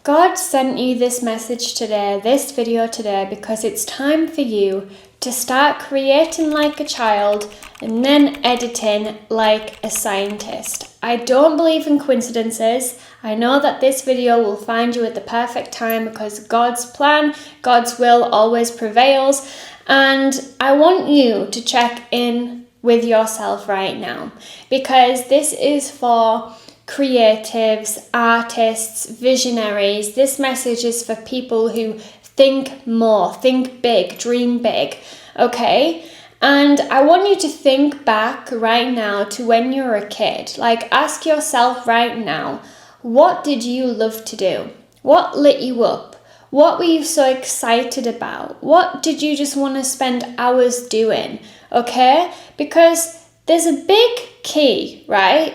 God sent you this message today, this video today, because it's time for you to start creating like a child and then editing like a scientist. I don't believe in coincidences. I know that this video will find you at the perfect time because God's plan, God's will always prevails. And I want you to check in with yourself right now, because this is for creatives, artists, visionaries. This message is for people who think more, think big, dream big, okay? And I want you to think back right now to when you were a kid. Like, ask yourself right now, what did you love to do? What lit you up? What were you so excited about? What did you just want to spend hours doing? Okay? Because there's a big key, right?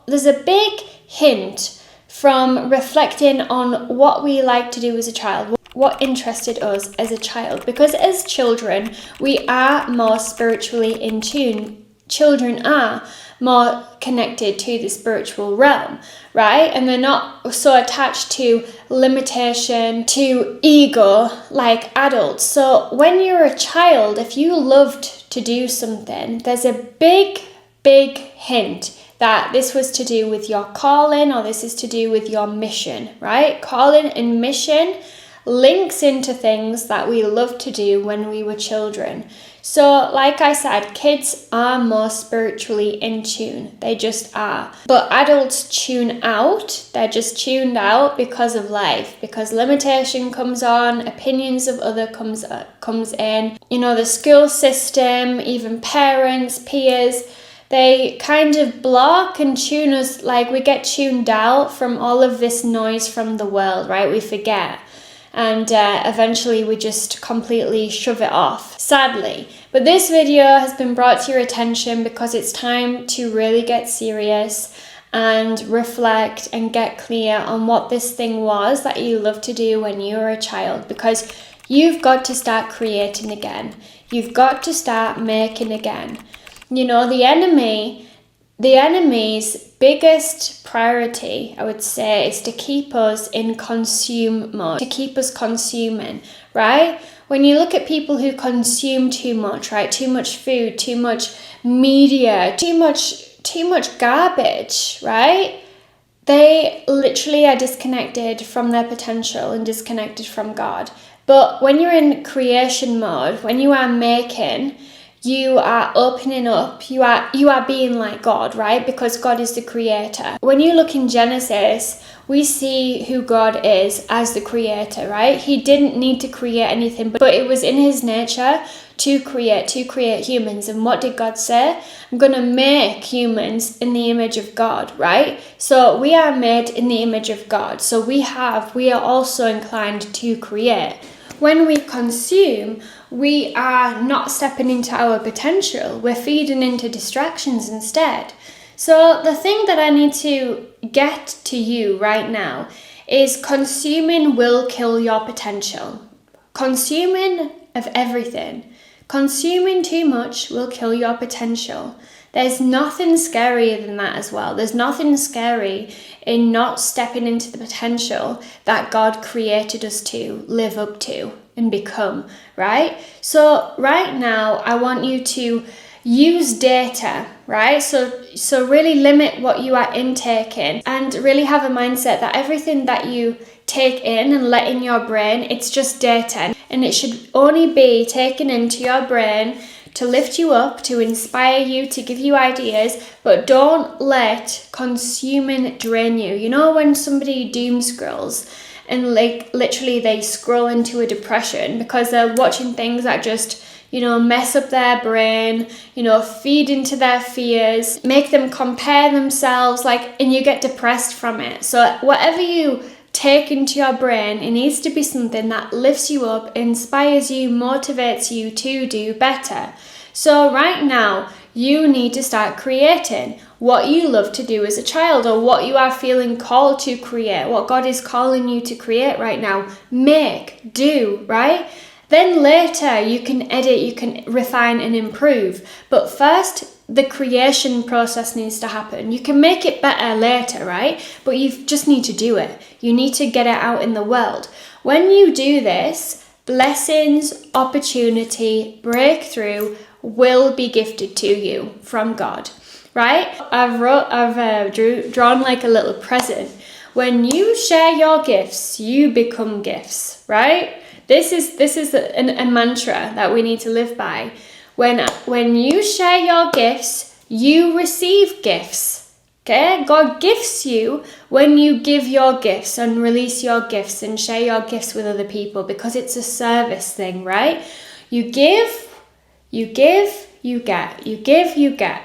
There's a big hint from reflecting on what we like to do as a child, what interested us as a child. Because as children, we are more spiritually in tune. Children are more connected to the spiritual realm, right? And they're not so attached to limitation, to ego like adults. So when you're a child, if you loved to do something, there's a big hint that this was to do with your calling, or this is to do with your mission, right? Calling and mission links into things that we loved to do when we were children. So like I said, kids are more spiritually in tune. They just are. But adults tune out. They're just tuned out because of life, because limitation comes on, opinions of other comes in. You know, the school system, even parents, peers, they kind of block and tune us. Like, we get tuned out from all of this noise from the world, right? We forget. And eventually we just completely shove it off, sadly. But this video has been brought to your attention because it's time to really get serious and reflect and get clear on what this thing was that you loved to do when you were a child, because you've got to start creating again. You've got to start making again. You know, the enemy's biggest priority, I would say, is to keep us in consume mode, to keep us consuming, right? When you look at people who consume too much, right? Too much food, too much media, too much garbage, right? They literally are disconnected from their potential and disconnected from God. But when you're in creation mode, when you are making, you are opening up, you are being like God, right? Because God is the creator. When you look in Genesis, we see who God is as the creator, right? He didn't need to create anything, but it was in his nature to create humans. And what did God say? I'm going to make humans in the image of God, right? So we are made in the image of God. So we are also inclined to create. When we consume, we are not stepping into our potential. We're feeding into distractions instead. So the thing that I need to get to you right now is consuming will kill your potential. Consuming of everything. Consuming too much will kill your potential. There's nothing scarier than that as well. There's nothing scary in not stepping into the potential that God created us to live up to and become, right? So right now, I want you to use data, right? So really limit what you are intaking and really have a mindset that everything that you take in and let in your brain, it's just data. And it should only be taken into your brain to lift you up, to inspire you, to give you ideas, but don't let consuming drain you. You know when somebody doom scrolls and like literally they scroll into a depression because they're watching things that just, you know, mess up their brain, you know, feed into their fears, make them compare themselves, like, and you get depressed from it. So whatever you take into your brain, it needs to be something that lifts you up, inspires you, motivates you to do better. So right now, you need to start creating what you love to do as a child, or what you are feeling called to create, what God is calling you to create right now. Make, do, right? Then later you can edit, you can refine and improve. But first, the creation process needs to happen. You can make it better later, right? But you just need to do it. You need to get it out in the world. When you do this, blessings, opportunity, breakthrough will be gifted to you from God, right? I've drawn like a little present. When you share your gifts, you become gifts, right? This is a mantra that we need to live by. When you share your gifts, you receive gifts. Okay? God gifts you when you give your gifts and release your gifts and share your gifts with other people, because it's a service thing, right? You give, you get. You give, you get.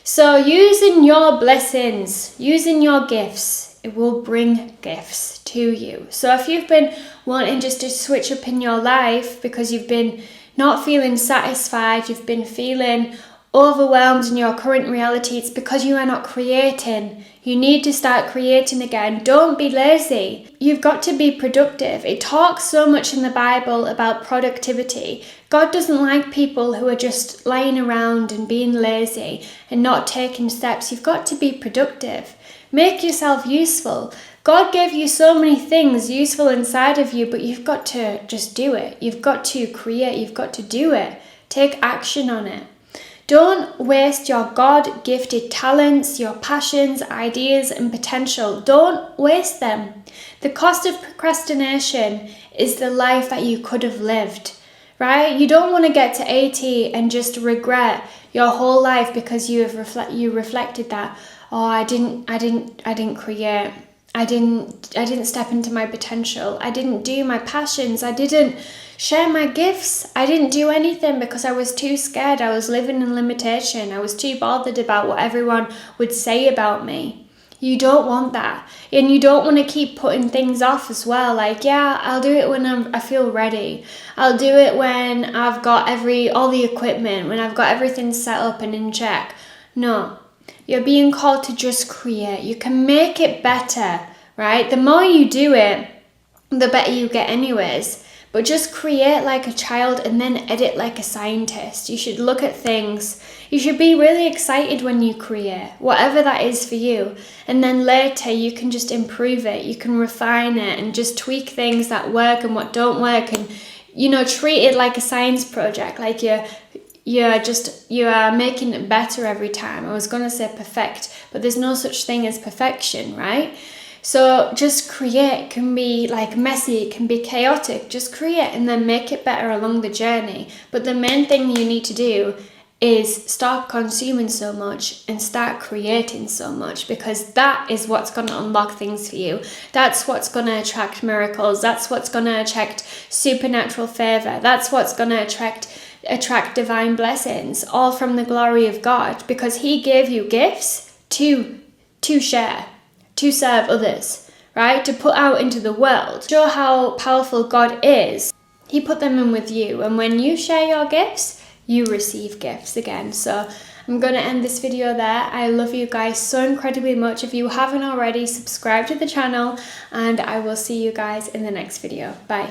So using your blessings, using your gifts, it will bring gifts to you. So if you've been wanting just to switch up in your life because you've been not feeling satisfied, you've been feeling overwhelmed in your current reality, it's because you are not creating. You need to start creating again. Don't be lazy. You've got to be productive. It talks so much in the Bible about productivity. God doesn't like people who are just lying around and being lazy and not taking steps. You've got to be productive. Make yourself useful. God gave you so many things useful inside of you, but you've got to just do it. You've got to create. You've got to do it. Take action on it. Don't waste your God-gifted talents, your passions, ideas, and potential. Don't waste them. The cost of procrastination is the life that you could have lived, right? You don't want to get to 80 and just regret your whole life because you reflected that, oh, I didn't create. I didn't step into my potential. I didn't do my passions. I didn't share my gifts. I didn't do anything because I was too scared. I was living in limitation. I was too bothered about what everyone would say about me. You don't want that. And you don't want to keep putting things off as well. Like, yeah, I'll do it when I feel ready. I'll do it when I've got all the equipment, when I've got everything set up and in check. No. You're being called to just create. You can make it better, right? The more you do it, the better you get anyways. But just create like a child and then edit like a scientist. You should look at things. You should be really excited when you create, whatever that is for you. And then later you can just improve it. You can refine it and just tweak things that work and what don't work. And, treat it like a science project. Like you are making it better every time. I was going to say perfect, but there's no such thing as perfection, right? So just create. It can be like messy, it can be chaotic. Just create and then make it better along the journey. But the main thing you need to do is stop consuming so much and start creating so much, because that is what's going to unlock things for you. That's what's going to attract miracles. That's what's going to attract supernatural favor. That's what's going to attract divine blessings, all from the glory of God, because he gave you gifts to share, to serve others, right? To put out into the world. Show how powerful God is. He put them in with you, and when you share your gifts, you receive gifts again. So I'm going to end this video there. I love you guys so incredibly much. If you haven't already, subscribe to the channel, and I will see you guys in the next video. Bye.